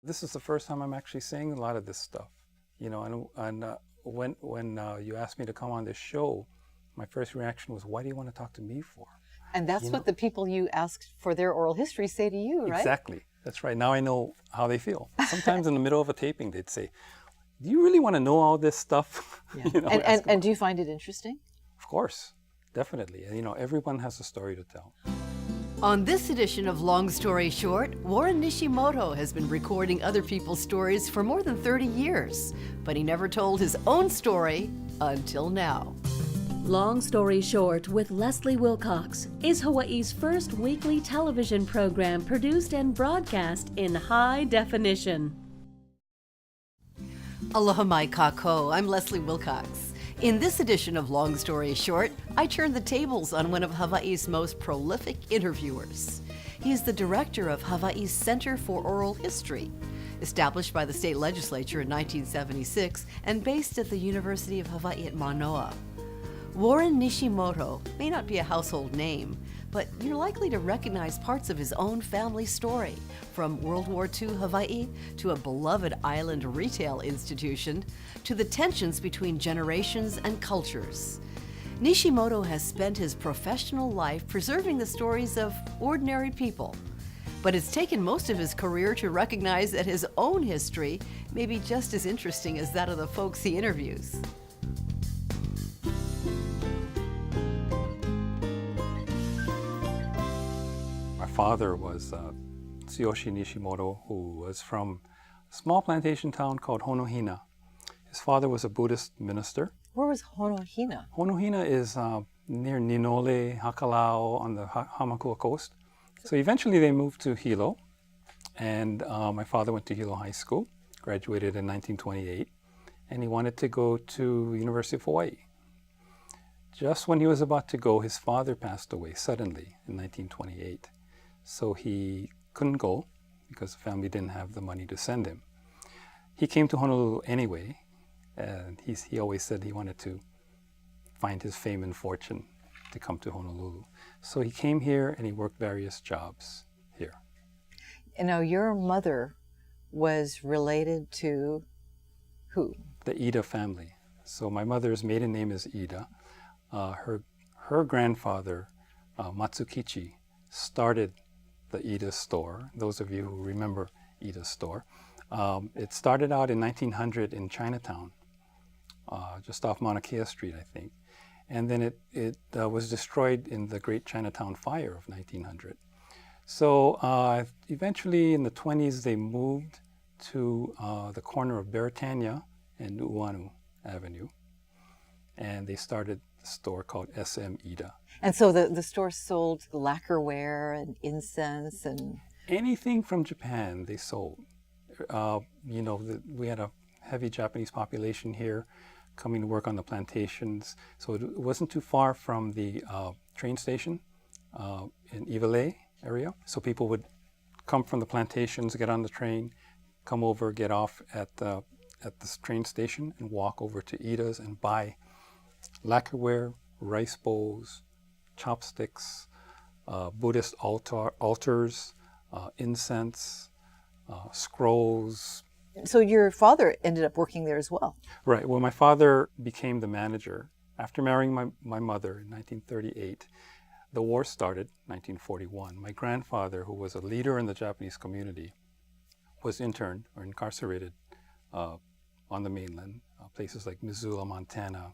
This is the first time I'm actually saying a lot of this stuff, you know, and when you asked me to come on this show, my first reaction was, why do you want to talk to me for? And that's what the people you asked for their oral history say to you, right? Exactly. That's right. Now I know how they feel. Sometimes in the middle of a taping, they'd say, do you really want to know all this stuff? Yeah. You know, and do you find it interesting? Of course, definitely. And, you know, everyone has a story to tell. On this edition of Long Story Short, Warren Nishimoto has been recording other people's stories for more than 30 years, but he never told his own story until now. Long Story Short with Leslie Wilcox is Hawaii's first weekly television program produced and broadcast in high definition. Aloha mai kako, I'm Leslie Wilcox. In this edition of Long Story Short, I turn the tables on one of Hawaii's most prolific interviewers. He is the director of Hawaii's Center for Oral History, established by the state legislature in 1976 and based at the University of Hawaii at Manoa. Warren Nishimoto may not be a household name, but you're likely to recognize parts of his own family story, from World War II Hawaii to a beloved island retail institution to the tensions between generations and cultures. Nishimoto has spent his professional life preserving the stories of ordinary people, but it's taken most of his career to recognize that his own history may be just as interesting as that of the folks he interviews. My father was Tsuyoshi Nishimoto, who was from a small plantation town called Honohina. His father was a Buddhist minister. Where was Honohina? Honohina is near Ninole, Hakalao on the Hamakua coast. So eventually they moved to Hilo, and my father went to Hilo High School, graduated in 1928, and he wanted to go to University of Hawaii. Just when he was about to go, his father passed away suddenly in 1928. So he couldn't go because the family didn't have the money to send him. He came to Honolulu anyway, and he always said he wanted to find his fame and fortune to come to Honolulu. So he came here and he worked various jobs here. You know, your mother was related to who? The Iida family. So my mother's maiden name is Iida. Her grandfather, Matsukichi, started the Iida store. Those of you who remember Iida's store. It started out in 1900 in Chinatown, just off Mauna Kea Street, I think. And then it was destroyed in the Great Chinatown Fire of 1900. So eventually in the 20s, they moved to the corner of Beretania and Nu'uanu Avenue. And they started a store called SM Iida. And so the store sold lacquerware and incense and... Anything from Japan they sold. You know, we had a heavy Japanese population here coming to work on the plantations. So it wasn't too far from the train station in Iwalei area. So people would come from the plantations, get on the train, come over, get off at this train station and walk over to Iida's and buy lacquerware, rice bowls, chopsticks, Buddhist altars, incense, scrolls. So your father ended up working there as well? Right. Well, my father became the manager. After marrying my mother in 1938, the war started in 1941. My grandfather, who was a leader in the Japanese community, was interned or incarcerated on the mainland, places like Missoula, Montana,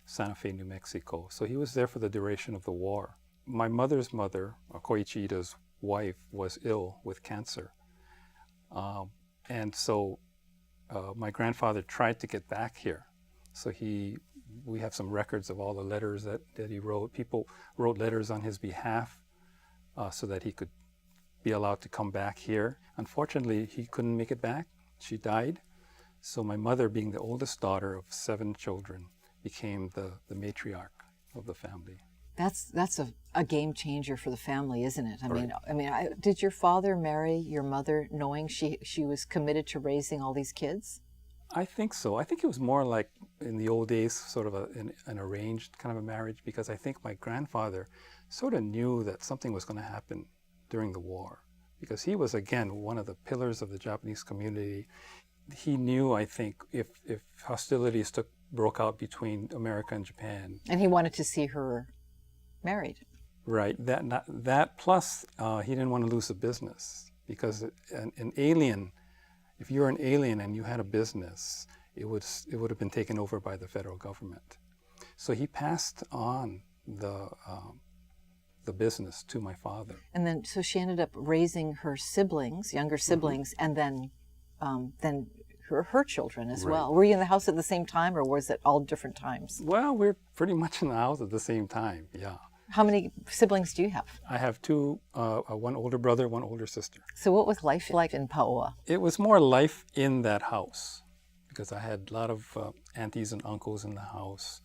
Santa Fe, New Mexico. So he was there for the duration of the war. My mother's mother, Koichi Iida's wife, was ill with cancer. And so my grandfather tried to get back here. So we have some records of all the letters that he wrote. People wrote letters on his behalf so that he could be allowed to come back here. Unfortunately, he couldn't make it back. She died. So my mother, being the oldest daughter of 7 children, became the matriarch of the family. That's a game changer for the family, isn't it? Right. I mean, did your father marry your mother knowing she was committed to raising all these kids? I think so. I think it was more like in the old days, sort of an arranged kind of a marriage, because I think my grandfather sort of knew that something was going to happen during the war. because he was, again, one of the pillars of the Japanese community. He knew, I think, if hostilities broke out between America and Japan. And he wanted to see her married. Right. That plus he didn't want to lose the business, because an alien, if you're an alien and you had a business, it would have been taken over by the federal government. So he passed on the business to my father. And then, so she ended up raising her siblings, younger siblings, and then her children as well. Were you in the house at the same time, or was it all different times? Well, we're pretty much in the house at the same time, yeah. How many siblings do you have? I have two, one older brother, one older sister. So what was life like in Paoa? It was more life in that house, because I had a lot of aunties and uncles in the house.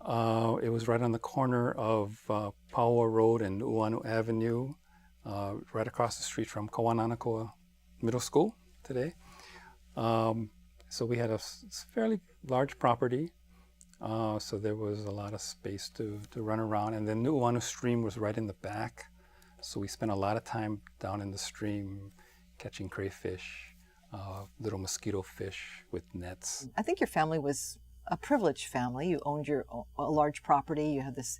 It was right on the corner of Paoa Road and Uanu Avenue, right across the street from Kawananakoa Middle School today. So we had a fairly large property, so there was a lot of space to run around. And then the Uanu stream was right in the back, so we spent a lot of time down in the stream catching crayfish, little mosquito fish with nets. I think your family was a privileged family. You owned a large property. You had this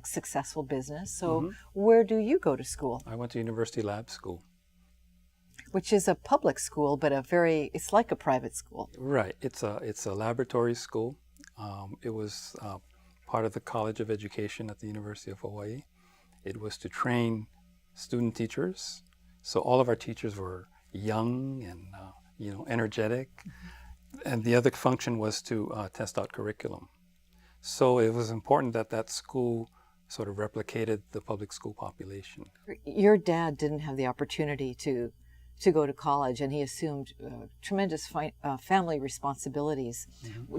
successful business. So where do you go to school? I went to University Lab School. Which is a public school, but it's like a private school. Right. It's a laboratory school. It was part of the College of Education at the University of Hawaii. It was to train student teachers. So all of our teachers were young and energetic. And the other function was to test out curriculum. So it was important that that school sort of replicated the public school population. Your dad didn't have the opportunity to go to college, and he assumed tremendous family responsibilities.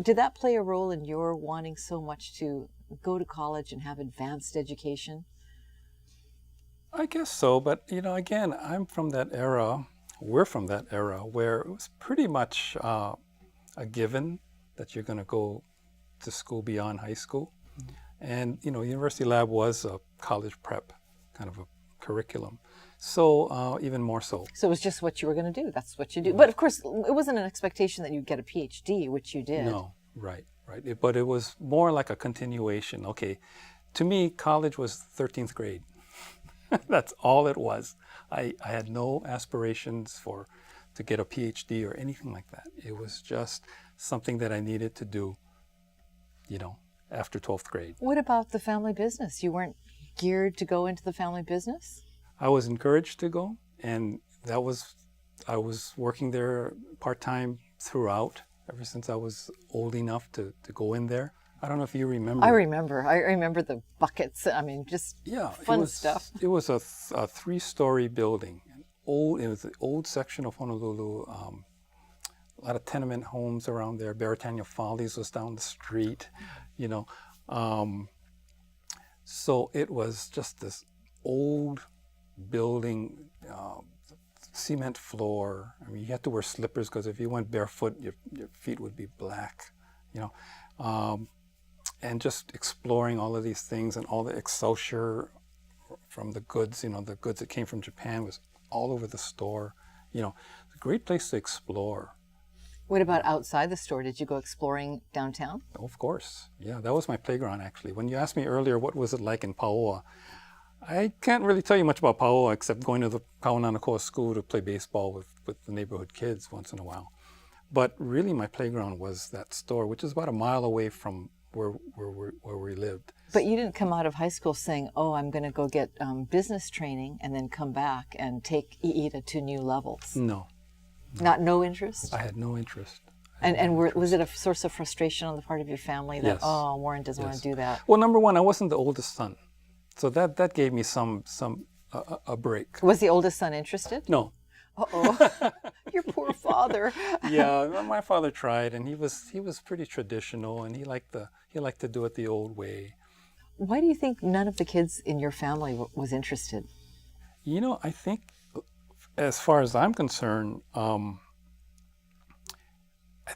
Did that play a role in your wanting so much to go to college and have advanced education? I guess so, but again, I'm from that era, we're from that era where it was pretty much a given that you're going to go to school beyond high school. And, University Lab was a college prep kind of a curriculum. So even more so. So it was just what you were going to do. That's what you do. But of course, it wasn't an expectation that you'd get a PhD, which you did. No, right. But it was more like a continuation. Okay, to me, college was 13th grade. That's all it was. I had no aspirations to get a PhD or anything like that. It was just something that I needed to do, after 12th grade. What about the family business? You weren't geared to go into the family business? I was encouraged to go, and I was working there part-time throughout, ever since I was old enough to go in there. I don't know if you remember. I remember the buckets. I mean, just fun stuff. It was a 3-story building. It was the old section of Honolulu. A lot of tenement homes around there. Baratania Follies was down the street, So it was just this old building, cement floor. I mean, you had to wear slippers because if you went barefoot, your feet would be black, and just exploring all of these things, and all the excelsior from the goods, the goods that came from Japan was all over the store. It's a great place to explore. What about outside the store? Did you go exploring downtown? Oh, of course. Yeah, that was my playground, actually. When you asked me earlier what was it like in Paoa, I can't really tell you much about Paoa except going to the Kawananakoa school to play baseball with the neighborhood kids once in a while. But really my playground was that store, which is about a mile away from where we lived. But you didn't come out of high school saying, oh, I'm going to go get business training and then come back and take Iida to new levels. No. No interest? I had no interest. Was it a source of frustration on the part of your family that, yes. Warren doesn't want to do that? Well, number one, I wasn't the oldest son. So that gave me a break. Was the oldest son interested? No. Uh-oh. Your poor father. Yeah, my father tried, and he was pretty traditional, and he liked to do it the old way. Why do you think none of the kids in your family was interested? I think, as far as I'm concerned, I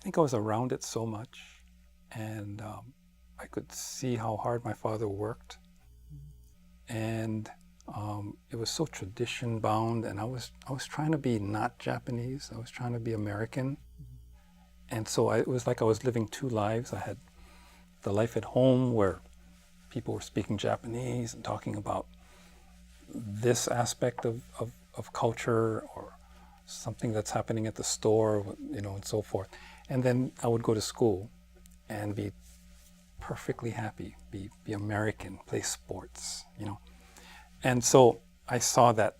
think I was around it so much, and I could see how hard my father worked, and It was so tradition bound, and I was trying to be not Japanese. I was trying to be American, and so it was like I was living two lives. I had the life at home where people were speaking Japanese and talking about this aspect of culture or something that's happening at the store, and so forth. And then I would go to school and be perfectly happy, be American, play sports, And so I saw that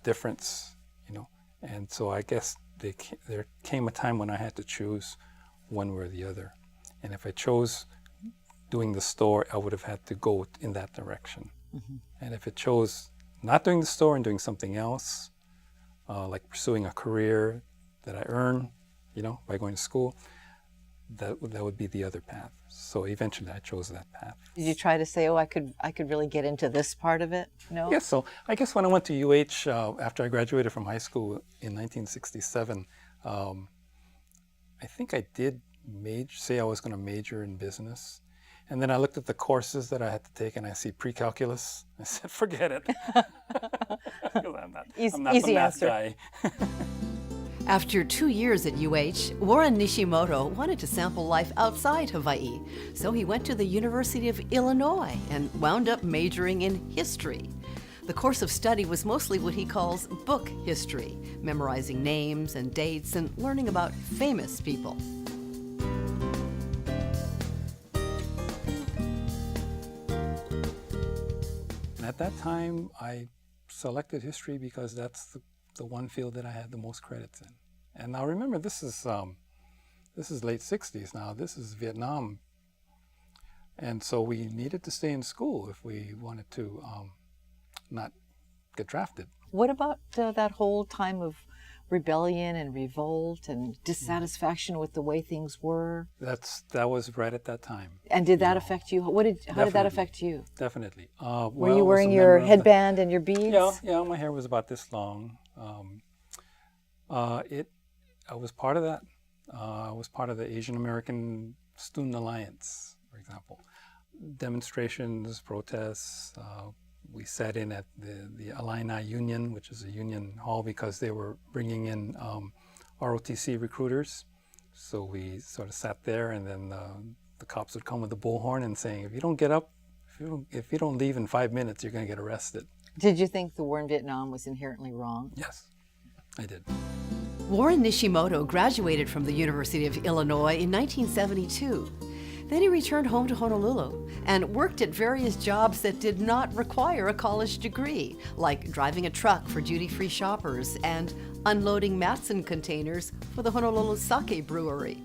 difference, and so I guess there came a time when I had to choose one way or the other. And if I chose doing the store, I would have had to go in that direction. Mm-hmm. And if it chose not doing the store and doing something else, like pursuing a career that I earn, by going to school, that would be the other path. So eventually I chose that path. Did you try to say, I could really get into this part of it? No? Yes, so I guess when I went to UH, after I graduated from high school in 1967, I think I did say I was going to major in business. And then I looked at the courses that I had to take, and I see pre-calculus. I said, forget it. I'm not Easy the math answer. guy. After 2 years at UH, Warren Nishimoto wanted to sample life outside Hawaii, so he went to the University of Illinois and wound up majoring in history. The course of study was mostly what he calls book history, memorizing names and dates and learning about famous people. And at that time, I selected history because that's the one field that I had the most credits in. And now remember, this is late 60s now. This is Vietnam. And so we needed to stay in school if we wanted to not get drafted. What about that whole time of rebellion and revolt and dissatisfaction with the way things were? That was right at that time. And did that affect you? How did that affect you? Definitely. Were you wearing your headband and your beads? Yeah, my hair was about this long. I was part of that. I was part of the Asian American Student Alliance, for example. Demonstrations, protests. We sat in at the Illini Union, which is a union hall, because they were bringing in ROTC recruiters. So we sort of sat there, and then the cops would come with a bullhorn and saying, if you don't get up, if you don't leave in 5 minutes, you're going to get arrested. Did you think the war in Vietnam was inherently wrong? Yes, I did. Warren Nishimoto graduated from the University of Illinois in 1972. Then he returned home to Honolulu and worked at various jobs that did not require a college degree, like driving a truck for duty-free shoppers and unloading Matson containers for the Honolulu Sake Brewery.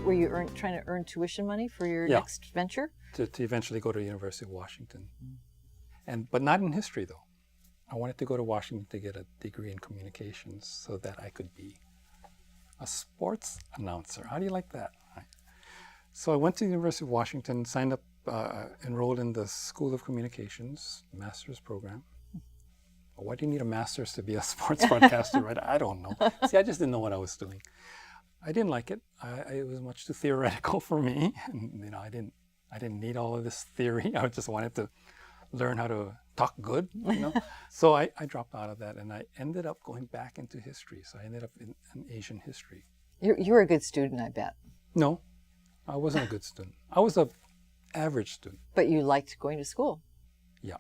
Were you trying to earn tuition money for your next venture? To eventually go to the University of Washington. But not in history, though. I wanted to go to Washington to get a degree in communications so that I could be a sports announcer. How do you like that? Right. So I went to the University of Washington, signed up, enrolled in the School of Communications, master's program. Why do you need a master's to be a sports broadcaster, right? I don't know. See, I just didn't know what I was doing. I didn't like it. It was much too theoretical for me. And, I didn't need all of this theory. I just wanted to learn how to talk good, So I dropped out of that, and I ended up going back into history. So I ended up in Asian history. You were a good student, I bet. No, I wasn't a good student. I was an average student. But you liked going to school. Yeah.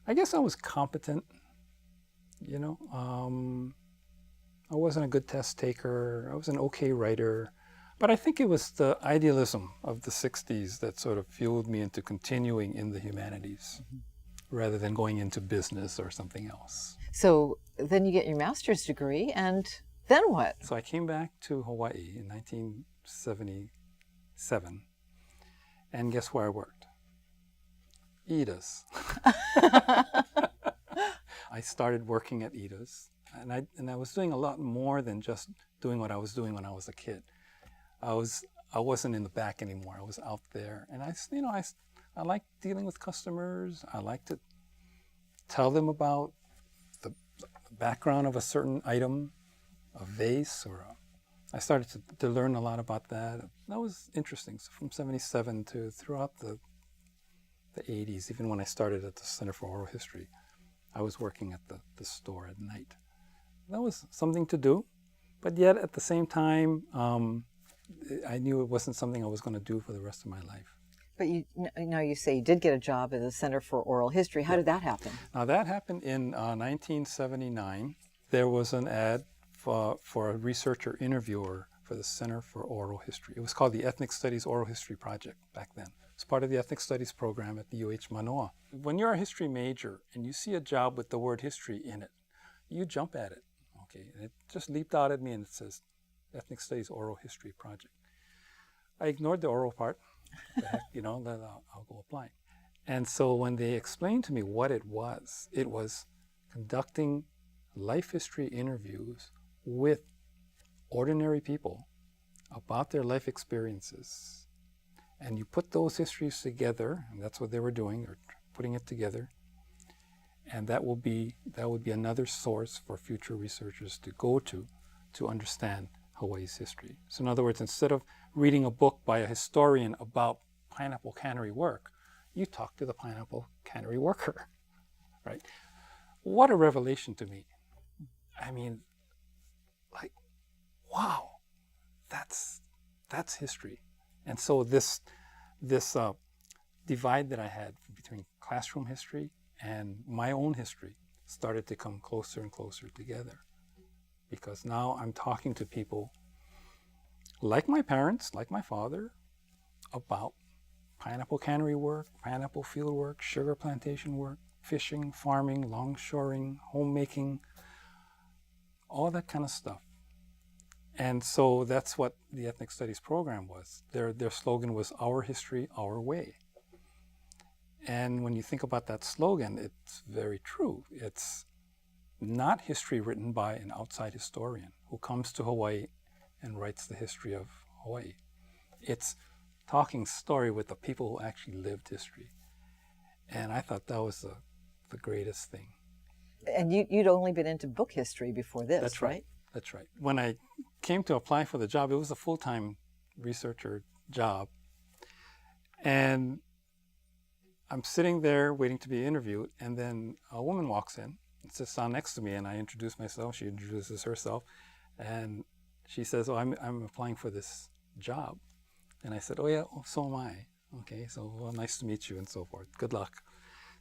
I guess I was competent, I wasn't a good test taker. I was an okay writer. But I think it was the idealism of the 60s that sort of fueled me into continuing in the humanities rather than going into business or something else. So then you get your master's degree, and then what? So I came back to Hawaii in 1977, and guess where I worked? Iida's. I started working at Iida's, and I was doing a lot more than just doing what I was doing when I was a kid. I wasn't in the back anymore. I was out there, and I like dealing with customers. I like to tell them about the background of a certain item, a vase, I started to learn a lot about that. That was interesting. So from 77 to throughout the the 80s, even when I started at the Center for Oral History, I was working at the store at night. That was something to do, but yet at the same time, I knew it wasn't something I was going to do for the rest of my life. But you say you did get a job at the Center for Oral History. How did that happen? Now that happened in 1979. There was an ad for a researcher interviewer for the Center for Oral History. It was called the Ethnic Studies Oral History Project back then. It's part of the Ethnic Studies program at the UH Manoa. When you're a history major and you see a job with the word history in it, you jump at it. Okay, and it just leaped out at me and it says Ethnic Studies Oral History Project. I ignored the oral part. I'll go apply. And so when they explained to me what it was conducting life history interviews with ordinary people about their life experiences. And you put those histories together, and that's what they were doing, or putting it together. And that would be another source for future researchers to go to understand Hawaii's history. So in other words, instead of reading a book by a historian about pineapple cannery work, you talk to the pineapple cannery worker, right? What a revelation to me. I mean, like, wow, that's history. And so this divide that I had between classroom history and my own history started to come closer and closer together. Because now I'm talking to people like my parents, like my father, about pineapple cannery work, pineapple field work, sugar plantation work, fishing, farming, longshoring, homemaking, all that kind of stuff. And so that's what the Ethnic Studies program was. Their slogan was "Our History, Our Way." And when you think about that slogan, it's very true. It's not history written by an outside historian who comes to Hawaii and writes the history of Hawaii. It's talking story with the people who actually lived history. And I thought that was the greatest thing. And you'd only been into book history before this, That's right? That's right. When I came to apply for the job, it was a full-time researcher job. And I'm sitting there waiting to be interviewed, and then a woman walks in and sits down next to me, and I introduce myself. She introduces herself, and she says, "Oh, I'm applying for this job." And I said, "Oh yeah, so am I." Okay, so well, nice to meet you and so forth. Good luck.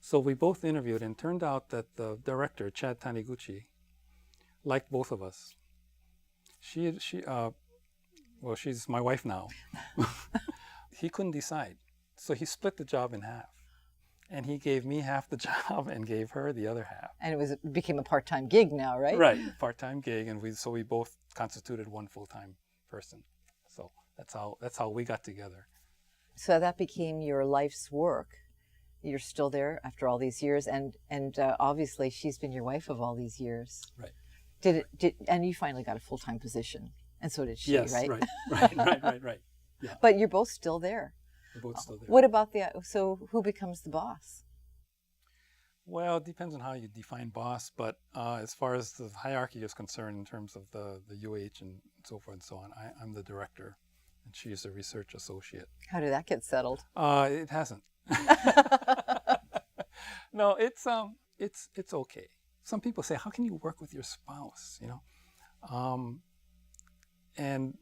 So we both interviewed, and turned out that the director, Chad Taniguchi, liked both of us. She's my wife now. He couldn't decide, so he split the job in half. And he gave me half the job and gave her the other half. And it became a part-time gig now, right? Right, part-time gig, and we both constituted one full-time person. So that's how we got together. So that became your life's work. You're still there after all these years, and obviously she's been your wife of all these years. Right. And you finally got a full-time position, and so did she, yes, right? Right. Yeah. But you're both still there. We're both still there. What about so who becomes the boss? Well, it depends on how you define boss, but as far as the hierarchy is concerned, in terms of the UH and so forth and so on, I'm the director, and she is a research associate. How did that get settled? It hasn't. No, it's okay. Some people say, "How can you work with your spouse?" And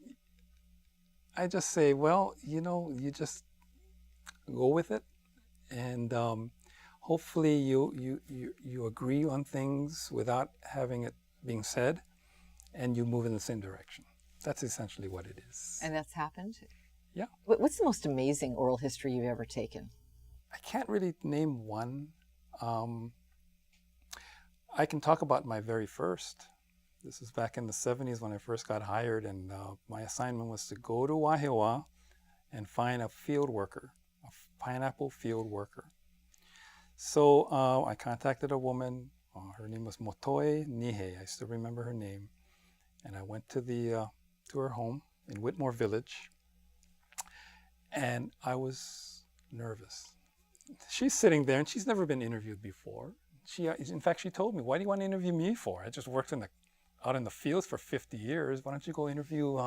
I just say, well, you just go with it, and hopefully you agree on things without having it being said, and you move in the same direction. That's essentially what it is. And that's happened? Yeah. What's the most amazing oral history you've ever taken? I can't really name one. I can talk about my very first. This was back in the 70s when I first got hired, and my assignment was to go to Wahiawa and find a field worker, a pineapple field worker. So I contacted a woman. Her name was Motoe Nihe. I still remember her name. And I went to her home in Whitmore Village, and I was nervous. She's sitting there, and she's never been interviewed before. In fact, she told me, "Why do you want to interview me for? I just worked out in the fields for 50 years. Why don't you go interview,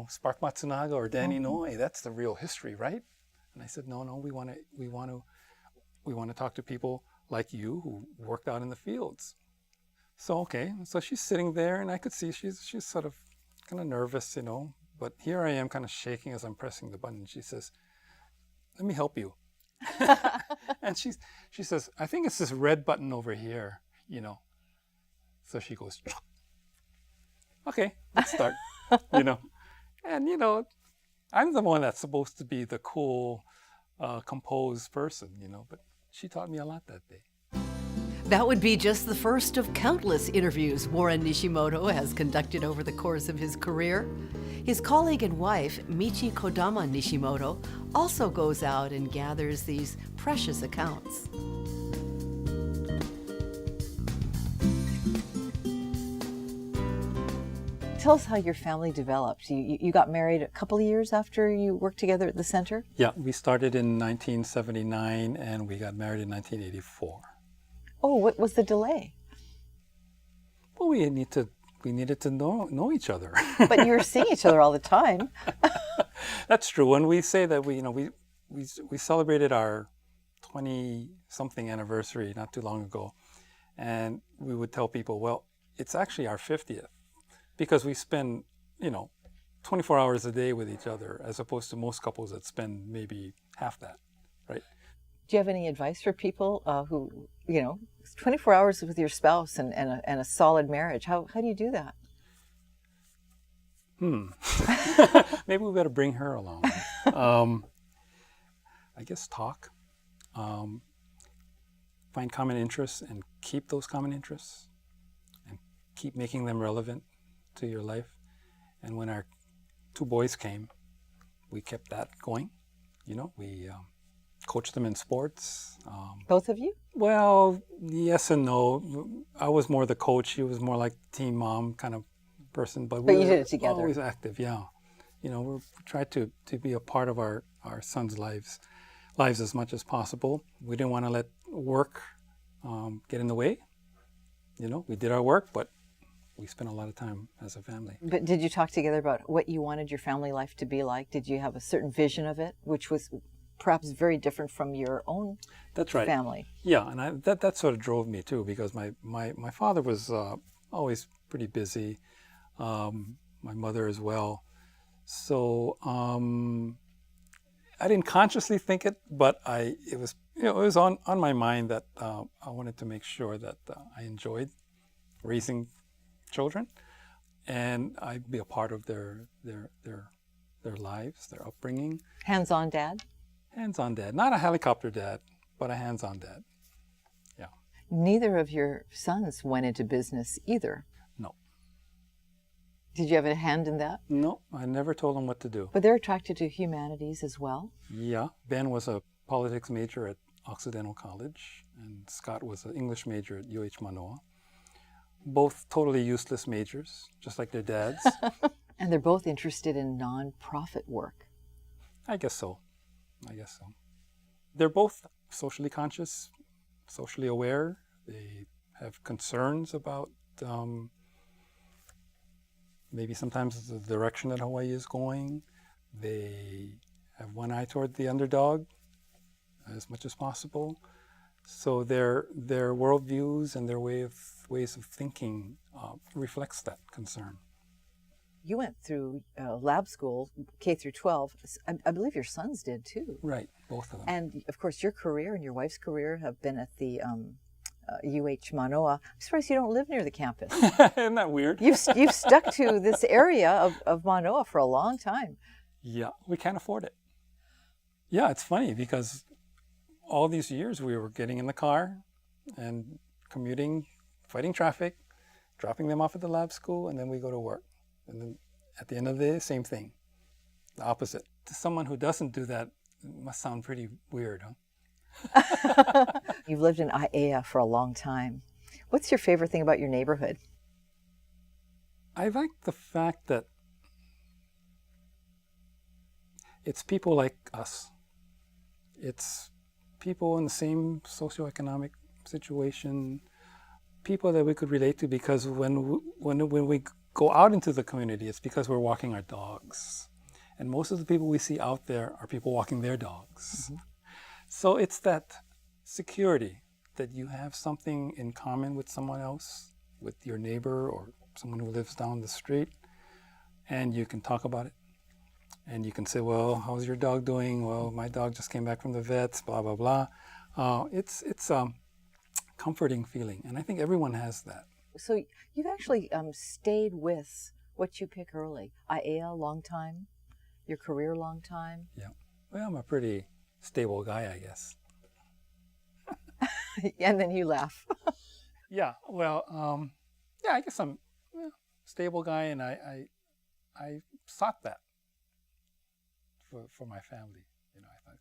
Spark Matsunaga or Danny Noi? That's the real history, right?" And I said, no, we want to talk to people like you who worked out in the fields. So, okay, so she's sitting there, and I could see she's sort of kind of nervous, but here I am kind of shaking as I'm pressing the button. She says, let me help you. And she says, I think it's this red button over here, So she goes, okay, let's start, And, I'm the one that's supposed to be the cool, composed person, but she taught me a lot that day. That would be just the first of countless interviews Warren Nishimoto has conducted over the course of his career. His colleague and wife, Michi Kodama Nishimoto, also goes out and gathers these precious accounts. Tell us how your family developed. You got married a couple of years after you worked together at the center? Yeah, we started in 1979 and we got married in 1984. Oh, what was the delay? Well, we needed to know each other. But you were seeing each other all the time. That's true. When we say that we celebrated our 20-something anniversary not too long ago, and we would tell people, well, it's actually our 50th, because we spend 24 hours a day with each other, as opposed to most couples that spend maybe half that, right? Do you have any advice for people who, 24 hours with your spouse and a solid marriage? How do you do that? Maybe we better bring her along. I guess talk. Find common interests and keep those common interests and keep making them relevant to your life. And when our 2 boys came, we kept that going. We coached them in sports. Both of you? Well, yes and no. I was more the coach. She was more like team mom kind of person. But we you were did it together. Always active, yeah. We tried to be a part of our sons' lives as much as possible. We didn't want to let work get in the way. We did our work, but we spent a lot of time as a family. But did you talk together about what you wanted your family life to be like? Did you have a certain vision of it, which was perhaps very different from your own That's right. family? Yeah, and that sort of drove me too, because my father was always pretty busy, my mother as well. So I didn't consciously think it, but it was on my mind that I wanted to make sure that I enjoyed raising children, and I'd be a part of their lives, their upbringing. Hands-on dad? Hands-on dad. Not a helicopter dad, but a hands-on dad. Yeah. Neither of your sons went into business either. No. Did you have a hand in that? No, I never told them what to do. But they're attracted to humanities as well? Yeah. Ben was a politics major at Occidental College, and Scott was an English major at UH Manoa. Both totally useless majors, just like their dads. And they're both interested in non-profit work. I guess so. They're both socially conscious, socially aware. They have concerns about maybe sometimes the direction that Hawaii is going. They have one eye toward the underdog as much as possible. So their worldviews and their ways of thinking reflects that concern. You went through lab school, K through 12. I believe your sons did too. Right, both of them. And of course, your career and your wife's career have been at the UH Manoa. I'm surprised you don't live near the campus. Isn't that weird? You've stuck to this area of Manoa for a long time. Yeah, we can't afford it. Yeah, it's funny because all these years we were getting in the car and commuting, fighting traffic, dropping them off at the lab school, and then we go to work. And then at the end of the day, same thing, the opposite. To someone who doesn't do that, it must sound pretty weird, huh? You've lived in Iida for a long time. What's your favorite thing about your neighborhood? I like the fact that it's people like us. It's people in the same socioeconomic situation, people that we could relate to, because when we go out into the community, it's because we're walking our dogs And most of the people we see out there are people walking their dogs. So it's that security that you have something in common with someone else, with your neighbor or someone who lives down the street, and you can talk about it. And you can say, well, how's your dog doing? Well, my dog just came back from the vets, blah, blah, blah. It's a comforting feeling, and I think everyone has that. So you've actually stayed with what you pick early. Iida, long time. Your career, long time. Yeah. Well, I'm a pretty stable guy, I guess. And then you laugh. Yeah. Well, yeah, I guess I'm a stable guy, and I sought that for my family. You know, I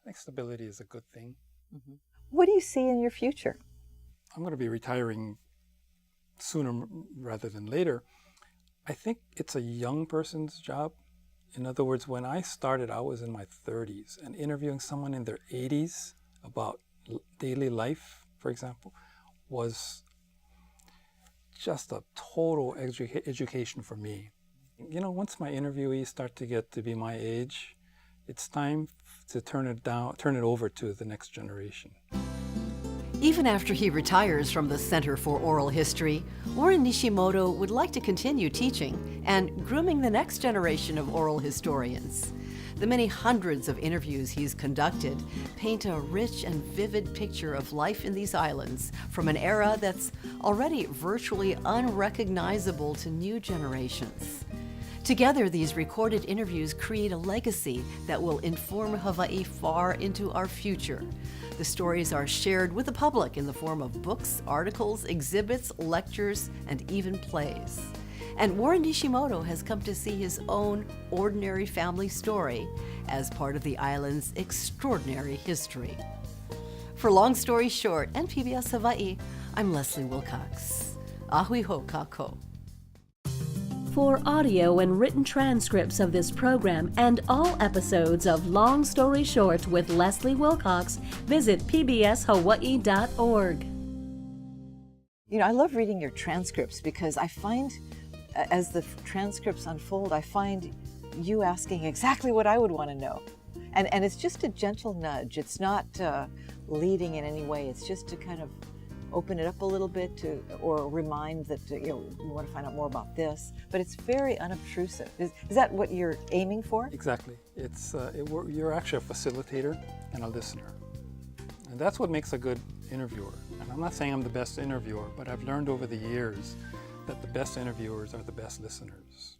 think stability is a good thing. What do you see in your future? I'm going to be retiring sooner rather than later. I think it's a young person's job. In other words, when I started, I was in my 30s, and interviewing someone in their 80s about daily life, for example, was just a total education for me. You know, once my interviewees start to get to be my age, it's time to turn it over to the next generation. Even after he retires from the Center for Oral History, Warren Nishimoto would like to continue teaching and grooming the next generation of oral historians. The many hundreds of interviews he's conducted paint a rich and vivid picture of life in these islands from an era that's already virtually unrecognizable to new generations. Together, these recorded interviews create a legacy that will inform Hawaii far into our future. The stories are shared with the public in the form of books, articles, exhibits, lectures, and even plays. And Warren Nishimoto has come to see his own ordinary family story as part of the island's extraordinary history. For Long Story Short and PBS Hawaii, I'm Leslie Wilcox. Ahui ho kako. For audio and written transcripts of this program and all episodes of Long Story Short with Leslie Wilcox, visit pbshawaii.org. You know, I love reading your transcripts because I find, as the transcripts unfold, I find you asking exactly what I would want to know. And it's just a gentle nudge. It's not leading in any way. It's just to kind of open it up a little bit or remind that, you know, we want to find out more about this. But it's very unobtrusive. Is that what you're aiming for? Exactly. You're actually a facilitator and a listener. And that's what makes a good interviewer. And I'm not saying I'm the best interviewer, but I've learned over the years that the best interviewers are the best listeners.